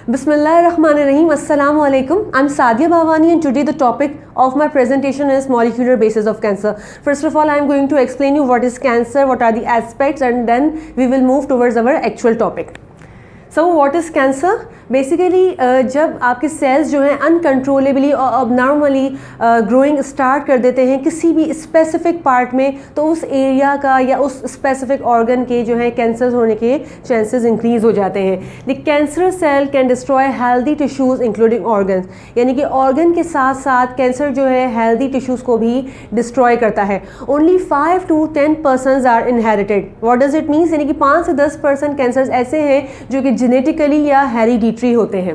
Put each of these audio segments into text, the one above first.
Bismillahirrahmanirrahim. Assalamu alaikum. I'm Sadia Bhavani and today the topic of my presentation is molecular basis of cancer. First of all, I'm going to explain you what is cancer, what are the aspects, and then we will move towards our actual topic. So what is cancer? Basically जब आपके sales जो हैं uncontrollably और अबनॉर्मली growing start कर देते हैं किसी भी स्पेसिफिक पार्ट में, तो उस एरिया का या उस स्पेसिफिक ऑर्गन के जो है कैंसर होने के चांसेस इंक्रीज हो जाते हैं. The cancer cell can destroy healthy tissues including organs, यानी कि ऑर्गन के साथ साथ कैंसर जो है हेल्दी टिश्यूज़ को भी डिस्ट्रॉय करता है. Only 5 to 10% are inherited. What does it means, यानी कि 5 से 10% कैंसर ऐसे हैं जो कि जेनेटिकली या हेरिडिटरी होते हैं.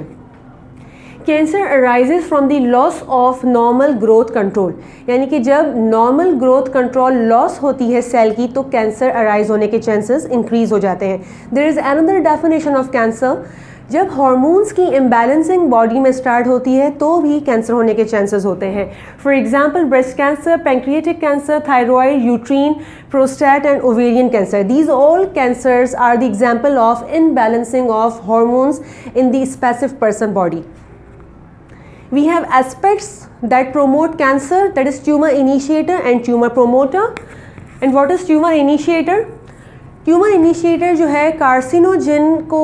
Cancer arises from the loss of normal growth control, यानी कि जब नॉर्मल ग्रोथ कंट्रोल लॉस होती है सेल की तो कैंसर अराइज होने के चांसेस इंक्रीज हो जाते हैं. There is another definition of cancer. जब हार्मोन्स की इम्बैलेंसिंग बॉडी में स्टार्ट होती है तो भी कैंसर होने के चांसेस होते हैं. For example breast cancer, pancreatic cancer, thyroid, uterine, prostate and ovarian cancer. These all cancers are the example of imbalancing of hormones in the specific person body. We have aspects that promote cancer, that is tumor initiator and tumor promoter. And what is tumor initiator? Tumour initiator जो है carcinogen को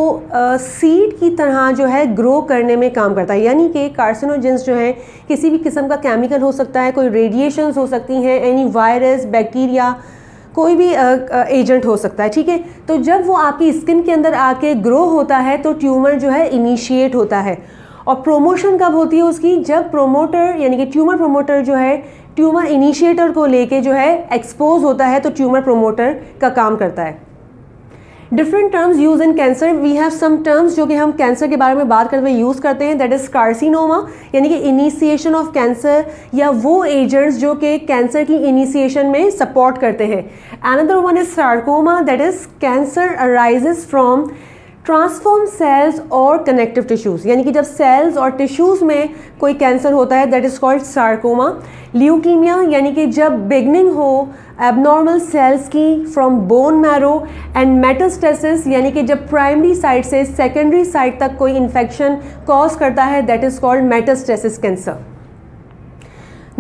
seed की तरह जो है grow करने में काम करता है. यानी कि कार्सिनोजेंस जो है किसी भी किस्म का केमिकल हो सकता है, कोई रेडिएशंस हो सकती हैं, एनी वायरस, बैक्टीरिया, कोई भी एजेंट हो सकता है. ठीक है, तो जब वो आपकी स्किन के अंदर आके ग्रो होता है तो ट्यूमर जो है इनिशिएट होता है. और प्रोमोशन कब होती है उसकी, जब प्रोमोटर यानी कि ट्यूमर प्रोमोटर जो है ट्यूमर इनिशिएटर को लेके जो है एक्सपोज होता है तो ट्यूमर प्रोमोटर का काम करता है. Different terms use in cancer. We have some terms जो कि हम कैंसर के बारे में बात करते हुए यूज़ करते हैं. दैट इज़ कार्सिनोमा, यानी कि इनिशिएशन ऑफ कैंसर, या वो एजेंट्स जो कि कैंसर की इनिशिएशन में सपोर्ट करते हैं. Another one is sarcoma, that is cancer arises from transform cells और कनेक्टिव टिश्यूज़, यानी कि जब सेल्स और टिश्यूज़ में कोई कैंसर होता है that is called sarcoma. Leukaemia, यानी कि जब बिगनिंग हो एबनॉर्मल सेल्स की from bone marrow. And metastasis, यानी कि जब प्राइमरी साइट से सेकेंडरी साइट तक कोई इन्फेक्शन कॉज करता है that is called metastasis cancer.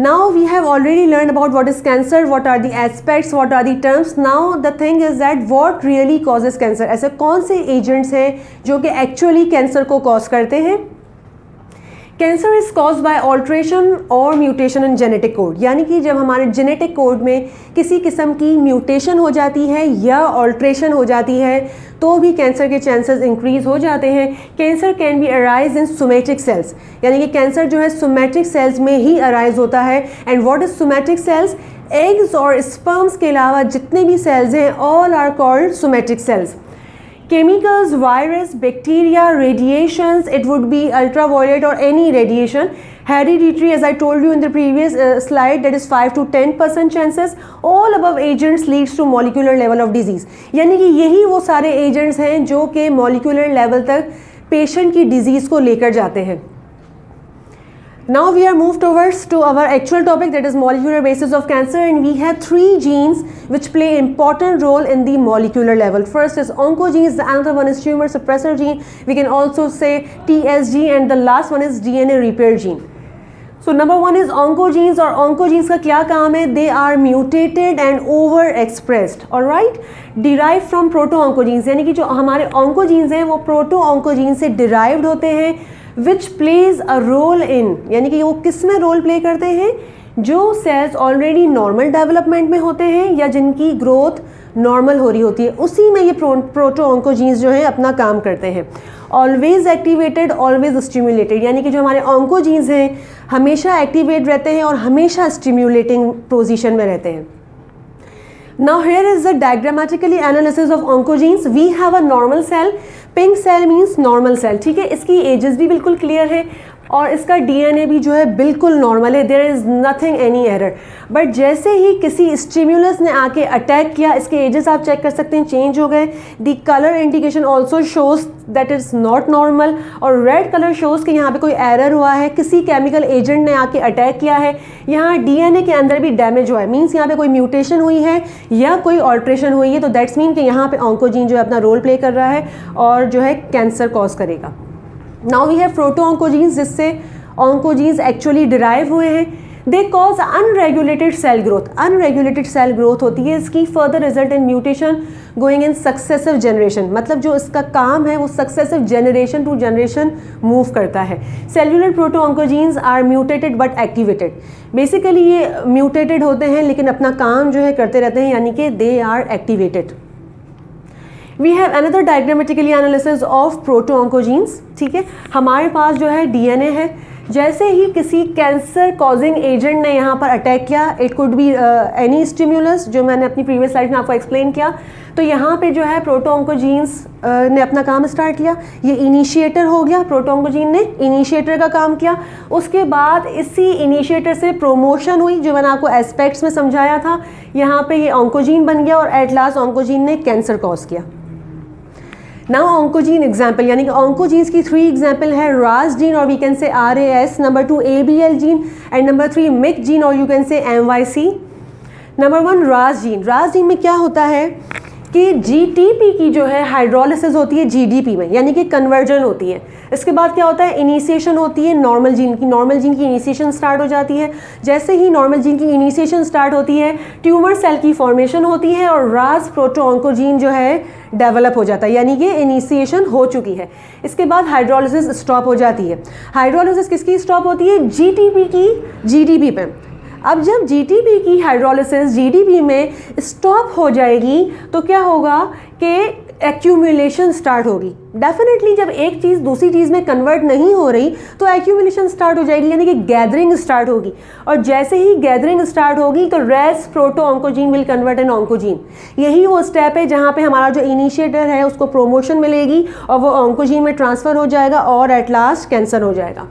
Now we have already learned about what is cancer, what are the aspects, what are the terms. Now the thing is that what really causes cancer. ऐसे कौन से agents हैं जो कि actually cancer को cause करते हैं. Cancer is cause by alteration और म्यूटेशन इन जेनेटिक कोड, यानी कि जब हमारे जेनेटिक कोड में किसी किस्म की म्यूटेशन हो जाती है या ऑल्ट्रेशन हो जाती है तो भी कैंसर के चांसेस इंक्रीज हो जाते हैं. Cancer can be arise in somatic cells, यानी कि कैंसर जो है सोमेटिक सेल्स में ही अराइज होता है. And what is somatic cells? Eggs और स्पर्म्स के अलावा जितने भी सेल्स हैं all are called somatic cells. Chemicals, virus, bacteria, radiations, it would be ultraviolet or any radiation. Hereditary, as I told you in the previous slide, that is 5 to 10% chances. All above agents leads to molecular level of disease. यानी कि यही वो सारे agents हैं जो कि molecular level तक patient की disease को लेकर जाते हैं. Now we are moved towards to our actual topic, that is molecular basis of cancer, and we have 3 genes which play important role in the molecular level. First is oncogenes, the another one is tumor suppressor gene, we can also say TSG, and the last one is DNA repair gene. So number 1 is oncogenes. और oncogenes का क्या काम है? They are mutated and overexpressed, alright, derived from proto-oncogenes, यानी कि जो हमारे oncogenes हैं वो proto-oncogenes से derived होते हैं. विच प्लेज अ रोल इन, यानी कि वो किस में रोल प्ले करते हैं? जो सेल्स ऑलरेडी नॉर्मल डेवलपमेंट में होते हैं या जिनकी ग्रोथ नॉर्मल हो रही होती है, उसी में ये प्रोटो ऑन्कोजीन्स जो हैं अपना काम करते हैं. ऑलवेज एक्टिवेटेड, ऑलवेज स्टिम्युलेटेड, यानी कि जो हमारे ऑन्कोजीन्स हैं हमेशा एक्टिवेट रहते हैं और हमेशा स्टिम्युलेटिंग पोजीशन में रहते हैं. Now here is the diagrammatically analysis of oncogenes. We have a normal cell. Pink cell means normal cell. ठीक है, इसकी एजेस भी बिल्कुल क्लियर है और इसका डीएनए भी जो है बिल्कुल नॉर्मल है. There is nothing any error. But जैसे ही किसी स्टिम्युलस ने आके अटैक किया, इसके एजेस आप चेक कर सकते हैं चेंज हो गए. The colour indication also shows that is not normal, और रेड कलर शोज कि यहाँ पे कोई एरर हुआ है, किसी केमिकल एजेंट ने आके अटैक किया है. यहाँ डीएनए के अंदर भी डैमेज हुआ है, मीन्स यहाँ पे कोई म्यूटेशन हुई है या कोई ऑल्ट्रेशन हुई है. तो दैट्स मीन कि यहाँ पे ऑन्कोजीन जो है अपना रोल प्ले कर रहा है और जो है कैंसर कॉज करेगा. नाउ वी हैव प्रोटो-ऑन्कोजीन्स, जिससे ऑन्कोजीन्स एक्चुअली डिराइव हुए हैं. They cause unregulated cell growth. Unregulated cell growth होती है इसकी, further result in mutation going in successive generation. मतलब जो इसका काम है वो successive generation to generation move करता है. Cellular proto-oncogenes are mutated but activated. Basically ये म्यूटेटेड होते हैं लेकिन अपना काम जो है करते रहते हैं, यानी कि they are activated. We have another diagrammatically analysis of proto-oncogenes. ठीक है, हमारे पास जो है डीएनए है. जैसे ही किसी कैंसर कॉजिंग एजेंट ने यहाँ पर अटैक किया, it could be any stimulus, जो मैंने अपनी प्रीवियस स्लाइड में आपको एक्सप्लेन किया, तो यहाँ पे जो है प्रोटो-ऑन्कोजीन्स ने अपना काम स्टार्ट किया. ये इनिशिएटर हो गया, प्रोटो-ऑन्कोजीन ने इनिशिएटर का काम किया. उसके बाद इसी इनिशिएटर से प्रोमोशन हुई, जो मैंने आपको एस्पेक्ट्स में समझाया था. यहाँ पे ये ऑन्कोजीन बन गया और एट लास्ट ऑन्कोजीन ने कैंसर कॉज किया. नाउ ऑन्कोजीन एग्जाम्पल, यानी कि ऑन्कोजीन्स की 3 एग्जाम्पल है. रास जीन और we can say RAS, number 2 ABL gene and number 3 MYC gene और you can say MYC. Number 1 RAS gene. रास जीन में क्या होता है कि GTP की जो है हाइड्रोलिसिस होती है GDP में, यानी कि कन्वर्जन होती है. इसके बाद क्या होता है, इनिशिएशन होती है नॉर्मल जीन की. नॉर्मल जीन की इनिशिएशन स्टार्ट हो जाती है. जैसे ही नॉर्मल जीन की इनिशिएशन स्टार्ट होती है, ट्यूमर सेल की फॉर्मेशन होती है और रास प्रोटो-ऑन्कोजीन जो है डेवलप हो जाता है, यानी कि इनिशिएशन हो चुकी है. इसके बाद हाइड्रोलिसिस स्टॉप हो जाती है. हाइड्रोलिसिस किसकी स्टॉप होती है, GTP की GDP पे. अब जब GTP की हाइड्रोलिसिस GDP में स्टॉप हो जाएगी तो क्या होगा कि एक्यूमुलेशन स्टार्ट होगी. डेफिनेटली जब एक चीज़ दूसरी चीज़ में कन्वर्ट नहीं हो रही तो एक्यूमुलेशन स्टार्ट हो जाएगी, यानी कि गैदरिंग स्टार्ट होगी. और जैसे ही गैदरिंग स्टार्ट होगी तो RAS proto-oncogene will convert in oncogene. यही वो स्टेप है जहाँ पे हमारा जो इनिशिएटर है उसको प्रोमोशन मिलेगी और वो ऑन्कोजीन में ट्रांसफ़र हो जाएगा और एट लास्ट कैंसर हो जाएगा.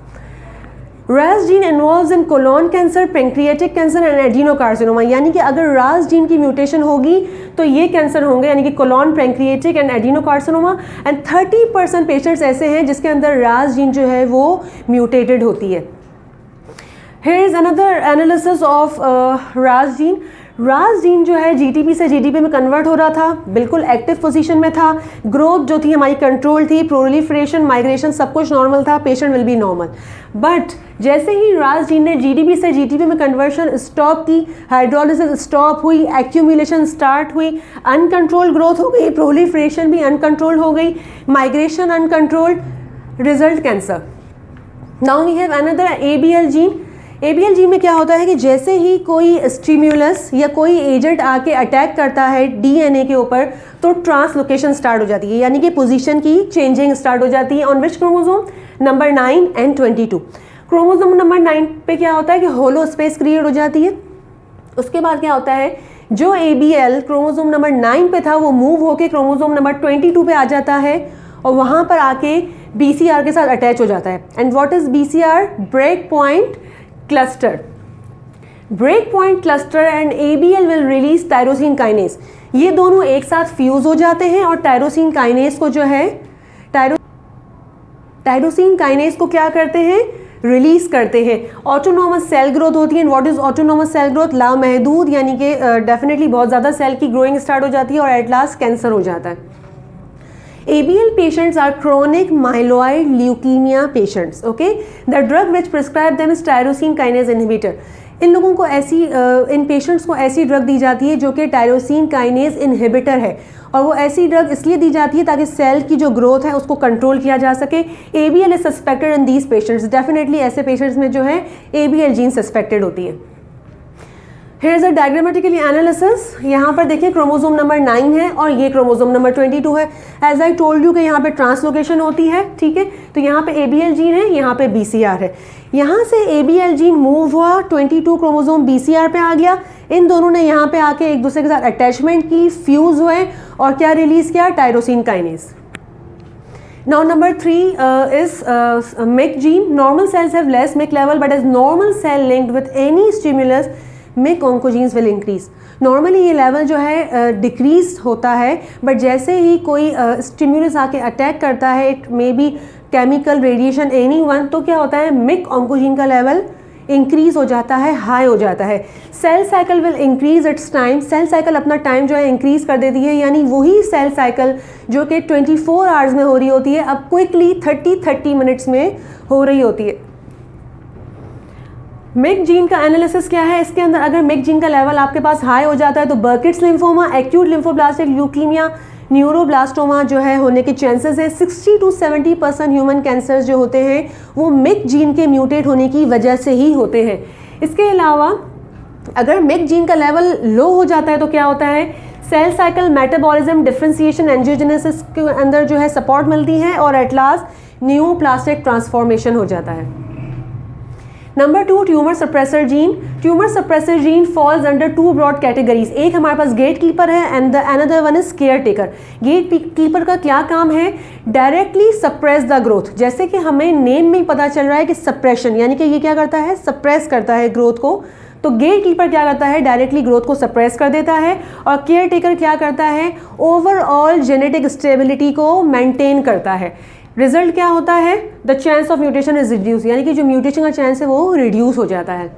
RAS gene involves in colon cancer, pancreatic cancer and adenocarcinoma. यानी कि अगर RAS जीन की म्यूटेशन होगी तो ये कैंसर होंगे, यानी कि colon, pancreatic and adenocarcinoma. And 30% patients ऐसे हैं जिसके अंदर RAS जीन जो है वो म्यूटेटेड होती है. Here is another analysis of RAS gene. RAS gene जो है GTP से GDP में कन्वर्ट हो रहा था, बिल्कुल एक्टिव पोजीशन में था. ग्रोथ जो थी हमारी कंट्रोल थी, प्रोलिफरेशन, माइग्रेशन सब कुछ नॉर्मल था. Patient will be normal. But जैसे ही RAS जीन ने GDP से GTP में कन्वर्शन स्टॉप की, हाइड्रोलिसिस स्टॉप हुई, एक्यूमुलेशन स्टार्ट हुई, अनकंट्रोल ग्रोथ हो गई, प्रोलिफरेशन भी अनकंट्रोल हो गई, migration uncontrolled, result cancer. Now we have another ABL gene. ABL gene में क्या होता है कि जैसे ही कोई स्टिम्युलस या कोई एजेंट आके अटैक करता है DNA के ऊपर तो ट्रांसलोकेशन स्टार्ट हो जाती है, यानी कि पोजीशन की चेंजिंग स्टार्ट हो जाती है. On which chromosome, number 9 and 22. Chromosome number 9 पे क्या होता है कि होलो स्पेस क्रिएट हो जाती है. उसके बाद क्या होता है, जो ABL क्रोमोसोम नंबर 9 पे था वो मूव होके क्रोमोसोम नंबर 22 पे आ जाता है और वहाँ पर आके BCR के साथ अटैच हो जाता है. And what is BCR, break point cluster. Break point cluster and ABL will release tyrosine kinase. ये दोनों एक साथ फ्यूज हो जाते हैं और टायरोसिन काइनेस को जो है टायरोसिन काइनेस को क्या करते हैं, रिलीज करते हैं. ऑटोनोमस सेल ग्रोथ होती है. What is autonomous cell growth, लामहदूद, यानी कि डेफिनेटली बहुत ज़्यादा सेल की ग्रोइंग स्टार्ट हो जाती है और एट लास्ट कैंसर हो जाता है. ABL patients are chronic myeloid leukemia patients. Okay, the drug which prescribed them is tyrosine kinase inhibitor. इन लोगों को ऐसी इन पेशेंट्स को ऐसी ड्रग दी जाती है जो कि टायरोसिन काइनेज इनहिबिटर है और वो ऐसी ड्रग इसलिए दी जाती है ताकि सेल की जो ग्रोथ है उसको कंट्रोल किया जा सके. ABL is suspected in these patients. Definitely ऐसे पेशेंट्स में जो है ABL जीन सस्पेक्टेड होती है. Here is a diagrammatically analysis. यहाँ पर देखिए क्रोमोसोम नंबर 9 है और ये क्रोमोसोम नंबर 22 है. As I told you कि यहाँ पे ट्रांसलोकेशन होती है, ठीक है. तो यहाँ पे ABL जीन है, यहाँ पे BCR है. यहाँ से ABL जीन मूव हुआ, 22 क्रोमोसोम BCR पे आ गया. इन दोनों ने यहाँ पे आके एक दूसरे के साथ अटैचमेंट की, फ्यूज हुए और क्या रिलीज किया, tyrosine kinase. Now number 3 is MYC gene. Normal cells have less MYC level, but as normal cell linked with any stimulus, MYC oncogenes will increase. Normally ये लेवल जो है डिक्रीज होता है, बट जैसे ही कोई स्टिम्युलस आके attack करता है, it may be chemical, radiation, any one, तो क्या होता है MYC ऑन्कोजीन का लेवल इंक्रीज हो जाता है, हाई हो जाता है। Cell cycle will increase its time, cell cycle अपना टाइम जो है इंक्रीज कर देती है, यानी वही सेल साइकिल जो कि 24 आवर्स में हो रही होती है अब क्विकली 30 मिनट्स में हो रही होती है। मिक जीन का एनालिसिस क्या है, इसके अंदर अगर मिक जीन का लेवल आपके पास हाई हो जाता है तो Burkitt's lymphoma, acute lymphoblastic leukaemia, neuroblastoma जो है होने के चांसेस है। 60 to 70% ह्यूमन कैंसर्स जो होते हैं वो मिक जीन के म्यूटेट होने की वजह से ही होते हैं। इसके अलावा अगर मिक जीन का लेवल लो हो जाता है तो क्या होता है, cell cycle, metabolism, differentiation, angiogenesis के अंदर जो है सपोर्ट मिलती है और एट लास्ट न्यूप्लास्टिक ट्रांसफॉर्मेशन हो जाता है। Number 2, tumour suppressor gene. Tumour suppressor gene falls under 2 broad categories. एक हमारे पास गेट कीपर है and the another one is caretaker. Gatekeeper का क्या काम है, डायरेक्टली सप्रेस द ग्रोथ। जैसे कि हमें नेम में ही पता चल रहा है कि सप्रेशन, यानी कि ये क्या करता है, सप्रेस करता है ग्रोथ को। तो गेट कीपर क्या करता है, डायरेक्टली ग्रोथ को सप्रेस कर देता है, और केयर टेकर क्या करता है, ओवरऑल जेनेटिक स्टेबिलिटी को मेंटेन करता है। रिजल्ट क्या होता है, the chance of mutation is reduce, यानी कि जो म्यूटेशन का चांस है वो रिड्यूस हो जाता है।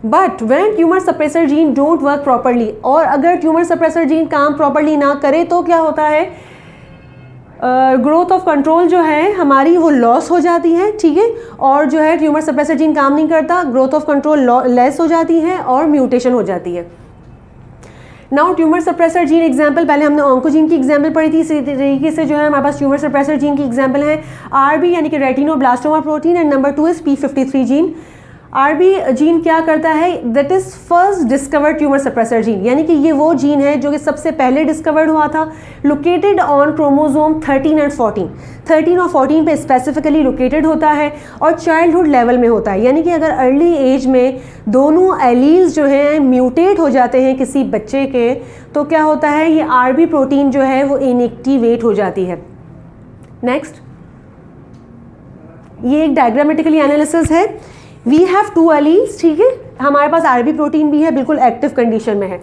But when tumour suppressor gene don't work properly, और अगर ट्यूमर सप्रेसर जीन काम प्रॉपरली ना करे तो क्या होता है, ग्रोथ ऑफ कंट्रोल जो है हमारी वो लॉस हो जाती है, ठीक है। और जो है ट्यूमर सप्रेसर जीन काम नहीं करता, ग्रोथ ऑफ कंट्रोल लेस हो जाती है और म्यूटेशन हो जाती है। Now tumour suppressor gene example, पहले हमने ऑन्कोजीन की एग्जाम्पल पढ़ी थी, इसी तरीके से जो है हमारे पास ट्यूमर सप्रेसर जीन की एग्जाम्पल है आरबी यानी कि retinoblastoma protein, and number 2 is P53 gene. RB gene क्या करता है, that is first discovered tumour suppressor gene, यानी कि ये वो जीन है जो कि सबसे पहले डिस्कवर्ड हुआ था। लोकेटेड ऑन क्रोमोसोम 13 एंड 14, 13 और 14 पे स्पेसिफिकली लोकेटेड होता है और चाइल्डहुड लेवल में होता है, यानी कि अगर अर्ली एज में दोनों एलील्स जो हैं म्यूटेट हो जाते हैं किसी बच्चे के, तो क्या होता है, ये आरबी प्रोटीन जो है वो इनएक्टिवेट हो जाती है। नेक्स्ट, ये एक डायग्रामेटिकली एनालिसिस है। वी हैव 2 एलील्स, ठीक है, हमारे पास आरबी प्रोटीन भी है, बिल्कुल एक्टिव कंडीशन में है।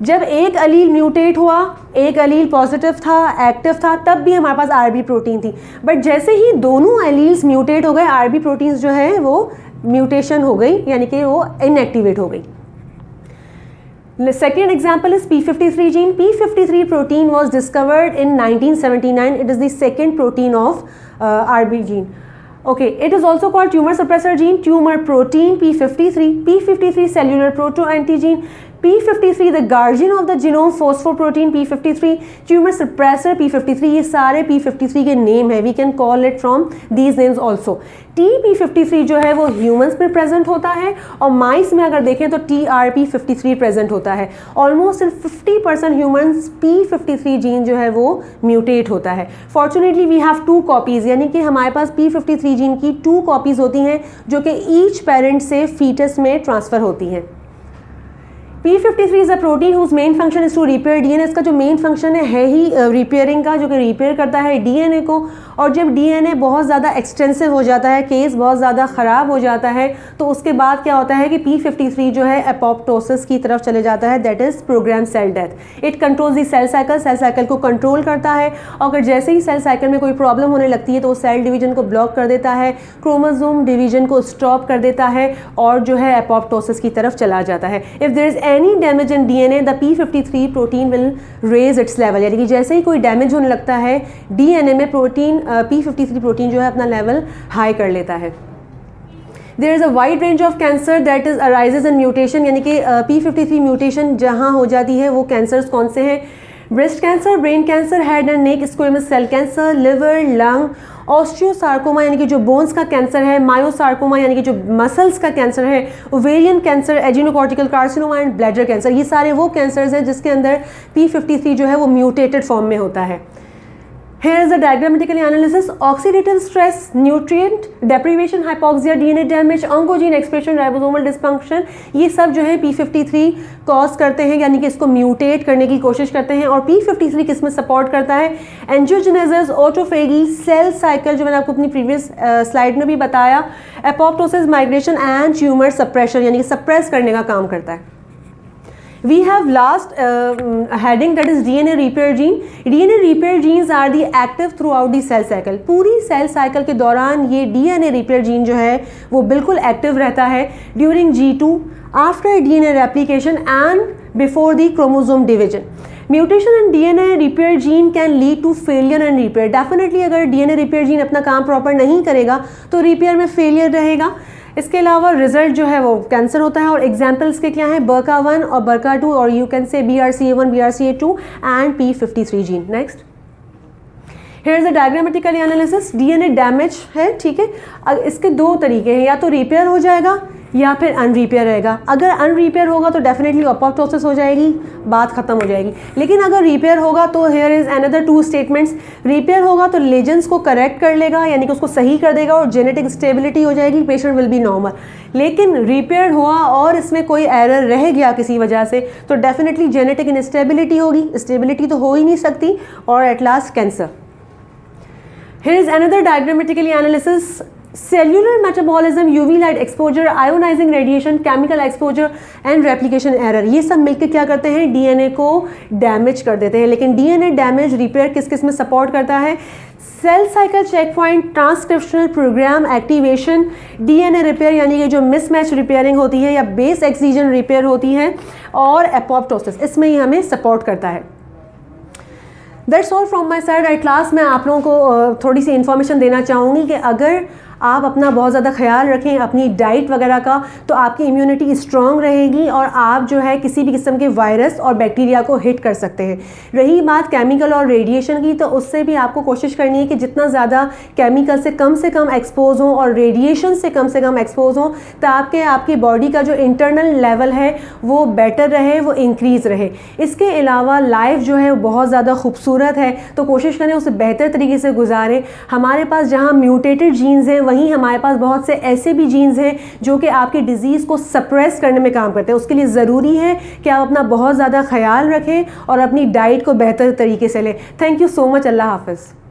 जब एक एलील म्यूटेट हुआ, एक एलील पॉजिटिव था, एक्टिव था, तब भी हमारे पास आरबी प्रोटीन थी। बट जैसे ही दोनों एलील्स म्यूटेट हो गए, आरबी प्रोटीन्स जो है वो म्यूटेशन हो गई, यानी कि वो इनएक्टिवेट हो गई। Second example is P53 gene. P53 protein was discovered in 1979. It is the second protein of RB gene. Okay, it is also called tumor suppressor gene, tumor protein P53, P53 cellular proto-antigen, P53 the guardian of the genome, phosphoprotein P53, tumor suppressor P53, ये सारे P53 के name है, we can call it from these names also. TP53 जो है वो humans में present होता है और माइस में अगर देखें तो TRP53 प्रेजेंट होता है। ऑलमोस्ट 50% ह्यूमंस P53 जीन जो है वो म्यूटेट होता है। फॉर्चुनेटली वी हैव 2 कॉपीज़, यानी कि हमारे पास P53 जीन की 2 कॉपीज़ होती हैं जो कि ईच पेरेंट से फीटस में ट्रांसफ़र होती हैं। P53 is a protein whose main function is to repair DNA. इसका जो मेन फंक्शन है ही रिपेयरिंग का, जो कि रिपेयर करता है डीएनए को। और जब डीएनए बहुत ज़्यादा एक्सटेंसिव हो जाता है, केस बहुत ज़्यादा ख़राब हो जाता है, तो उसके बाद क्या होता है कि P53 जो है एपोप्टोसिस की तरफ चले जाता है, that is programme cell death. It controls the cell cycle को कंट्रोल करता है। और अगर जैसे ही सेल साइकिल में कोई प्रॉब्लम होने लगती है तो वो सेल डिवीजन को ब्लॉक कर देता है, क्रोमोसोम डिवीजन को स्टॉप कर देता है और जो है एपोप्टोसिस की तरफ चला जाता है। If there is any damage in DNA, the P53 protein will raise its level, यानी कि जैसे ही कोई डैमेज होने लगता है डीएनए में, प्रोटीन P53 प्रोटीन जो है अपना लेवल हाई कर लेता है। There is a wide range of cancer that is arises in mutation, यानी कि P53 म्यूटेशन जहाँ हो जाती है वो कैंसर्स कौन से हैं, breast cancer, brain cancer, head and neck squamous cell cancer, liver, lung, osteosarcoma यानी कि जो बोन्स का कैंसर है, मायोसार्कोमा यानी कि जो मसल्स का कैंसर है, ovarian cancer, adrenocortical carcinoma and bladder cancer. ये सारे वो कैंसर्स हैं जिसके अंदर P53 जो है वो म्यूटेटेड फॉर्म में होता है। Here is the diagrammatically analysis: oxidative stress, nutrient deprivation, hypoxia, DNA damage, oncogene expression, ribosomal dysfunction, ये सब जो है P53 कॉज करते हैं, यानी कि इसको म्यूटेट करने की कोशिश करते हैं। और P53 किस में सपोर्ट करता है, एंजियोजेनेसिस, ऑटोफेगी, सेल साइकिल जो मैंने आपको अपनी प्रीवियस स्लाइड में भी बताया, apoptosis, migration and tumour suppression, यानी कि सप्रेस करने का काम करता है। we have last heading, that is DNA repair gene. DNA repair genes are the active throughout the cell cycle. पूरी सेल साइकिल के दौरान ये DNA repair gene जो है वो बिल्कुल एक्टिव रहता है during G2, after DNA replication and before the chromosome division. Mutation in DNA repair gene can lead to failure and repair. Definitely अगर DNA repair gene अपना काम प्रॉपर नहीं करेगा तो रिपेयर में फेलियर रहेगा. इसके अलावा रिजल्ट जो है वो कैंसर होता है. और एग्जाम्पल्स के क्या हैं, BRCA1 और BRCA2, और यू कैन से BRCA1, BRCA2 and P53 gene. Next, here is the diagrammatical analysis. DNA damage है, ठीक है. इसके दो तरीके हैं, या तो रिपेयर हो जाएगा या फिर अनरिपेयर रहेगा. अगर अनरिपेयर होगा तो डेफिनेटली अपोप्टोसिस हो जाएगी, बात खत्म हो जाएगी. लेकिन अगर रिपेयर होगा तो here is another two statements. Repair होगा तो लेजेंड्स को करेक्ट कर लेगा, यानी कि उसको सही कर देगा और जेनेटिक स्टेबिलिटी हो जाएगी, पेशेंट विल बी नॉर्मल. लेकिन रिपेयर हुआ और इसमें कोई एरर रह गया किसी वजह से तो डेफिनेटली जेनेटिक इनस्टेबिलिटी होगी. स्टेबिलिटी तो हो ही नहीं सकती, और at last cancer. Here is another diagrammatically analysis. Cellular metabolism, UV light exposure, ionizing radiation, chemical exposure and replication error. ये सब मिलकर क्या करते हैं, DNA को डैमेज कर देते हैं. लेकिन DNA डैमेज रिपेयर किस किस में सपोर्ट करता है, cell cycle checkpoint, transcriptional programme activation, DNA repair यानी कि जो मिसमैच रिपेयरिंग होती है या बेस एक्सीजन रिपेयर होती है, और एपोप्टोसिस, इसमें ही हमें सपोर्ट करता है. That's all from my side. At last मैं आप लोगों को थोड़ी सी इन्फॉर्मेशन देना चाहूँगी कि अगर आप अपना बहुत ज़्यादा ख्याल रखें अपनी डाइट वगैरह का, तो आपकी इम्यूनिटी स्ट्रॉन्ग रहेगी और आप जो है किसी भी किस्म के वायरस और बैक्टीरिया को हिट कर सकते हैं. रही बात केमिकल और रेडिएशन की, तो उससे भी आपको कोशिश करनी है कि जितना ज़्यादा केमिकल से कम एक्सपोज हों और रेडिएशन से कम एक्सपोज हों, ताकि आपकी बॉडी का जो इंटरनल लेवल है वो बेटर रहे, वो इंक्रीज़ रहे. इसके अलावा लाइफ जो है बहुत ज़्यादा खूबसूरत है, तो कोशिश करें उसे बेहतर तरीके से गुजारें. हमारे पास जहाँ म्यूटेटेड जीन्स हैं, वहीं हमारे पास बहुत से ऐसे भी जीन्स हैं जो कि आपकी डिजीज़ को सप्रेस करने में काम करते हैं. उसके लिए ज़रूरी है कि आप अपना बहुत ज़्यादा ख्याल रखें और अपनी डाइट को बेहतर तरीके से लें. Thank you so much. अल्लाह हाफ़िज़.